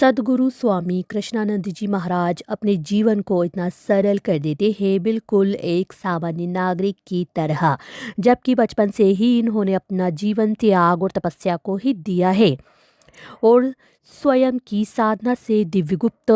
सद्गुरु स्वामी कृष्णानंद जी महाराज अपने जीवन को इतना सरल कर देते हैं, बिल्कुल एक सामान्य नागरिक की तरह। जबकि बचपन से ही इन्होंने अपना जीवन त्याग और तपस्या को ही दिया है और स्वयं की साधना से दिव्यगुप्त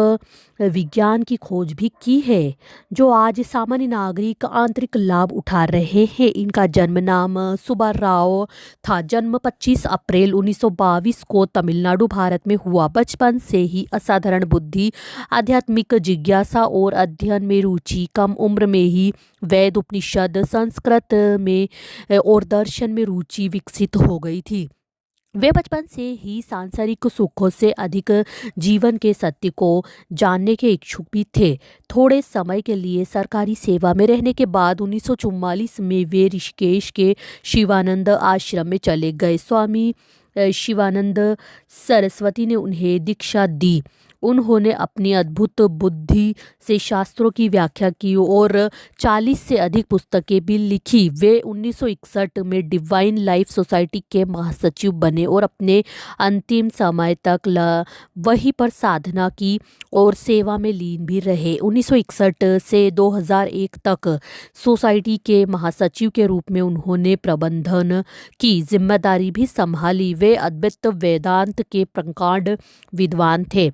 विज्ञान की खोज भी की है, जो आज सामान्य नागरिक आंतरिक लाभ उठा रहे हैं। इनका जन्म नाम सुब्बाराव था। जन्म 25 अप्रैल 1922 को तमिलनाडु भारत में हुआ। बचपन से ही असाधारण बुद्धि, आध्यात्मिक जिज्ञासा और अध्ययन में रुचि। कम उम्र में ही वेद, उपनिषद, संस्कृत में और दर्शन में रुचि विकसित हो गई थी। वे बचपन से ही सांसारिक सुखों से अधिक जीवन के सत्य को जानने के इच्छुक भी थे। थोड़े समय के लिए सरकारी सेवा में रहने के बाद 1944 में वे ऋषिकेश के शिवानंद आश्रम में चले गए। स्वामी शिवानंद सरस्वती ने उन्हें दीक्षा दी। उन्होंने अपनी अद्भुत बुद्धि से शास्त्रों की व्याख्या की और 40 से अधिक पुस्तकें भी लिखी। वे 1961 में डिवाइन लाइफ सोसाइटी के महासचिव बने और अपने अंतिम समय तक वहीं पर साधना की और सेवा में लीन भी रहे। 1961 से 2001 तक सोसाइटी के महासचिव के रूप में उन्होंने प्रबंधन की जिम्मेदारी भी संभाली। वे अद्वैत वेदांत के प्रकांड विद्वान थे,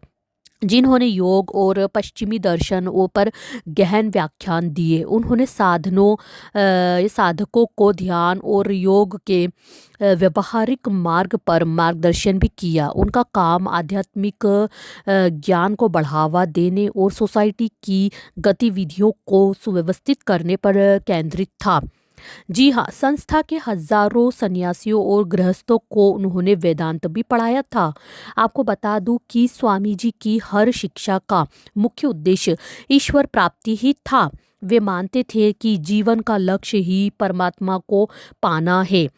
जिन्होंने योग और पश्चिमी दर्शनों पर गहन व्याख्यान दिए। उन्होंने साधकों को ध्यान और योग के व्यवहारिक मार्ग पर मार्गदर्शन भी किया। उनका काम आध्यात्मिक ज्ञान को बढ़ावा देने और सोसाइटी की गतिविधियों को सुव्यवस्थित करने पर केंद्रित था। जी हाँ, संस्था के हजारों सन्यासियों और गृहस्थों को उन्होंने वेदांत भी पढ़ाया था। आपको बता दूं कि स्वामी जी की हर शिक्षा का मुख्य उद्देश्य ईश्वर प्राप्ति ही था। वे मानते थे कि जीवन का लक्ष्य ही परमात्मा को पाना है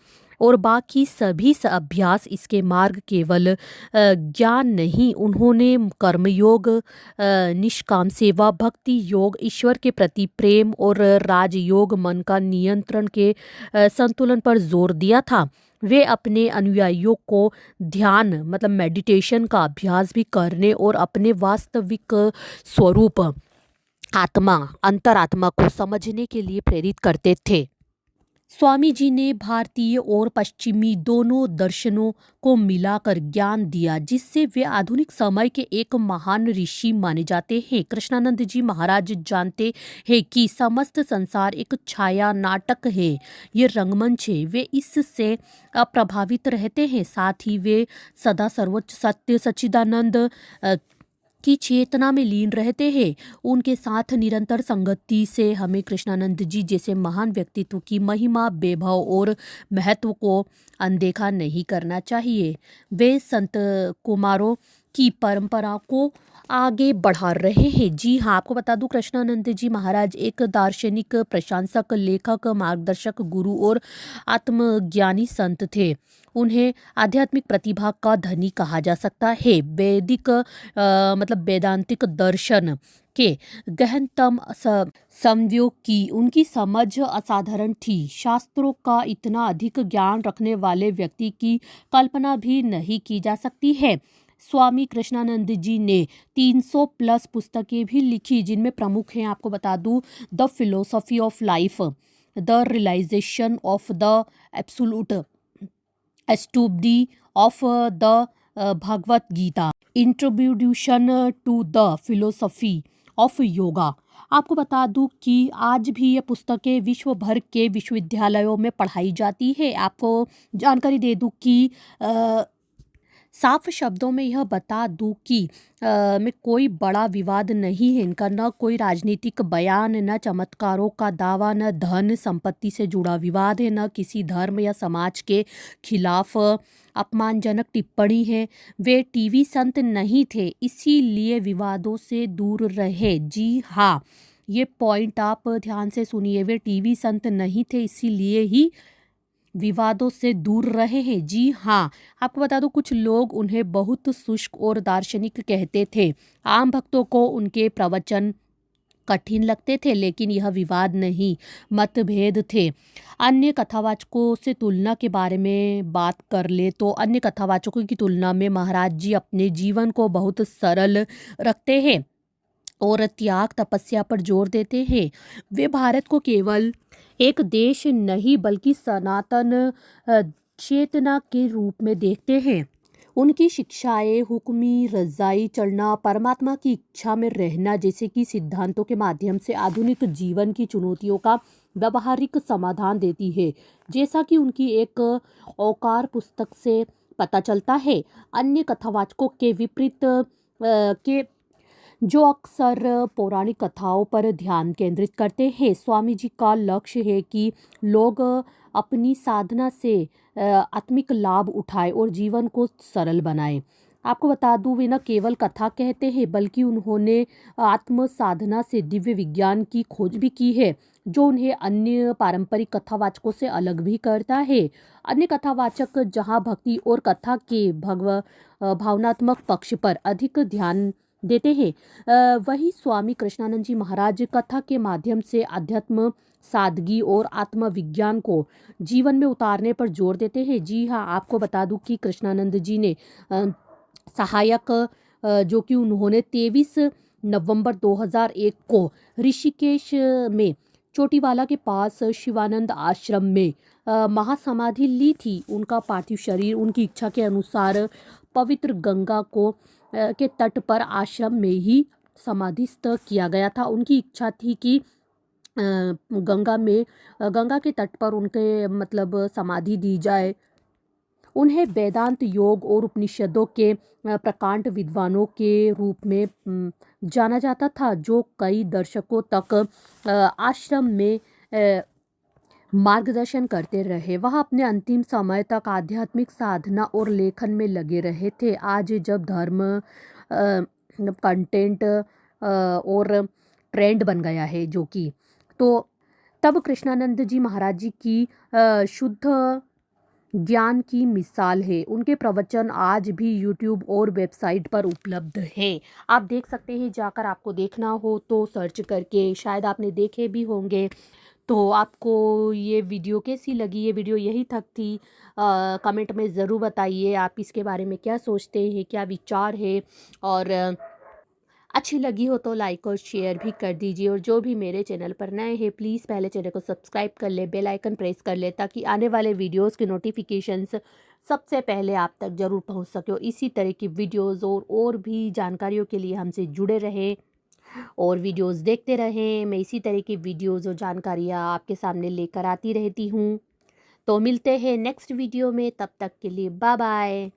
और बाकी सभी अभ्यास इसके मार्ग केवल ज्ञान नहीं। उन्होंने कर्मयोग, निष्काम सेवा, भक्ति योग, ईश्वर के प्रति प्रेम और राजयोग, मन का नियंत्रण के संतुलन पर जोर दिया था। वे अपने अनुयायियों को ध्यान मेडिटेशन का अभ्यास भी करने और अपने वास्तविक स्वरूप अंतरात्मा को समझने के लिए प्रेरित करते थे। स्वामी जी ने भारतीय और पश्चिमी दोनों दर्शनों को मिलाकर ज्ञान दिया, जिससे वे आधुनिक समय के एक महान ऋषि माने जाते हैं। कृष्णानंद जी महाराज जानते हैं कि समस्त संसार एक छाया नाटक है, ये रंगमंच है। वे इससे प्रभावित रहते हैं। साथ ही वे सदा सर्वोच्च सत्य सच्चिदानंद की चेतना में लीन रहते हैं। उनके साथ निरंतर संगति से हमें कृष्णानंद जी जैसे महान व्यक्तित्व की महिमा, वैभव और महत्व को अनदेखा नहीं करना चाहिए। वे संत कुमारों की परंपरा को आगे बढ़ा रहे हैं। जी हाँ, आपको बता दूं, कृष्णानंद जी महाराज एक दार्शनिक, प्रशंसक, लेखक, मार्गदर्शक, गुरु और आत्मज्ञानी संत थे। उन्हें आध्यात्मिक प्रतिभा का धनी कहा जा सकता है। वेदांतिक दर्शन के गहनतम संवयोग की उनकी समझ असाधारण थी। शास्त्रों का इतना अधिक ज्ञान रखने वाले व्यक्ति की कल्पना भी नहीं की जा सकती है। स्वामी कृष्णानंद जी ने 300 प्लस पुस्तकें भी लिखी, जिनमें प्रमुख हैं, आपको बता दूं, the philosophy of life, the realization of the absolute, study of the Bhagavad Gita, introduction to the philosophy of yoga. आपको बता दूं कि आज भी ये पुस्तकें विश्व भर के विश्वविद्यालयों में पढ़ाई जाती है। आपको जानकारी दे दूं कि साफ शब्दों में यह बता दूं कि में कोई बड़ा विवाद नहीं है इनका, न कोई राजनीतिक बयान, न चमत्कारों का दावा, न धन संपत्ति से जुड़ा विवाद है, न किसी धर्म या समाज के खिलाफ अपमानजनक टिप्पणी है। वे टीवी संत नहीं थे, इसीलिए विवादों से दूर रहे। जी हाँ, ये पॉइंट आप ध्यान से सुनिए। वे टीवी संत नहीं थे, इसीलिए ही विवादों से दूर रहे हैं। जी हाँ, आपको बता दो, कुछ लोग उन्हें बहुत शुष्क और दार्शनिक कहते थे। आम भक्तों को उनके प्रवचन कठिन लगते थे, लेकिन यह विवाद नहीं, मतभेद थे। अन्य कथावाचकों से तुलना के बारे में बात कर ले तो अन्य कथावाचकों की तुलना में महाराज जी अपने जीवन को बहुत सरल रखते हैं और त्याग तपस्या पर जोर देते हैं। वे भारत को केवल एक देश नहीं बल्कि सनातन चेतना के रूप में देखते हैं। उनकी शिक्षाएं हुक्मी रज़ाई चढ़ना, परमात्मा की इच्छा में रहना जैसे कि सिद्धांतों के माध्यम से आधुनिक जीवन की चुनौतियों का व्यावहारिक समाधान देती है, जैसा कि उनकी एक औकार पुस्तक से पता चलता है। अन्य कथावाचकों के विपरीत के जो अक्सर पौराणिक कथाओं पर ध्यान केंद्रित करते हैं। स्वामी जी का लक्ष्य है कि लोग अपनी साधना से आत्मिक लाभ उठाए और जीवन को सरल बनाए। आपको बता दूं, वे न केवल कथा कहते हैं बल्कि उन्होंने आत्म साधना से दिव्य विज्ञान की खोज भी की है, जो उन्हें अन्य पारंपरिक कथावाचकों से अलग भी करता है। अन्य कथावाचक जहां भक्ति और कथा के भावनात्मक पक्ष पर अधिक ध्यान देते हैं, वही स्वामी कृष्णानंद जी महाराज कथा के माध्यम से अध्यात्म, सादगी और आत्मविज्ञान को जीवन में उतारने पर जोर देते हैं। जी हाँ, आपको बता दूं कि कृष्णानंद जी ने सहायक जो कि उन्होंने 23 नवंबर 2001 को ऋषिकेश में चोटीवाला के पास शिवानंद आश्रम में महासमाधि ली थी। उनका पार्थिव शरीर उनकी इच्छा के अनुसार पवित्र गंगा को के तट पर आश्रम में ही समाधिस्थ किया गया था। उनकी इच्छा थी कि गंगा के तट पर उनके समाधि दी जाए। उन्हें वेदांत, योग और उपनिषदों के प्रकांड विद्वानों के रूप में जाना जाता था, जो कई दशकों तक आश्रम में मार्गदर्शन करते रहे। वह अपने अंतिम समय तक आध्यात्मिक साधना और लेखन में लगे रहे थे। आज जब धर्म कंटेंट और ट्रेंड बन गया है, जो कि तो तब कृष्णानंद जी महाराज जी की शुद्ध ज्ञान की मिसाल है। उनके प्रवचन आज भी यूट्यूब और वेबसाइट पर उपलब्ध हैं। आप देख सकते हैं, जाकर आपको देखना हो तो सर्च करके, शायद आपने देखे भी होंगे। तो आपको ये वीडियो कैसी लगी? ये वीडियो यही तक थी। कमेंट में ज़रूर बताइए आप इसके बारे में क्या सोचते हैं, क्या विचार है, और अच्छी लगी हो तो लाइक और शेयर भी कर दीजिए। और जो भी मेरे चैनल पर नए हैं, प्लीज़ पहले चैनल को सब्सक्राइब कर ले, बेल आइकन प्रेस कर ले, ताकि आने वाले वीडियोस के नोटिफिकेशंस सबसे पहले आप तक ज़रूर पहुंच सके। और इसी तरह की वीडियोस और भी जानकारियों के लिए हमसे जुड़े रहें और वीडियोस देखते रहें। मैं इसी तरह की वीडियोस और जानकारियाँ आपके सामने लेकर आती रहती हूँ। तो मिलते हैं नेक्स्ट वीडियो में, तब तक के लिए बाय बाय।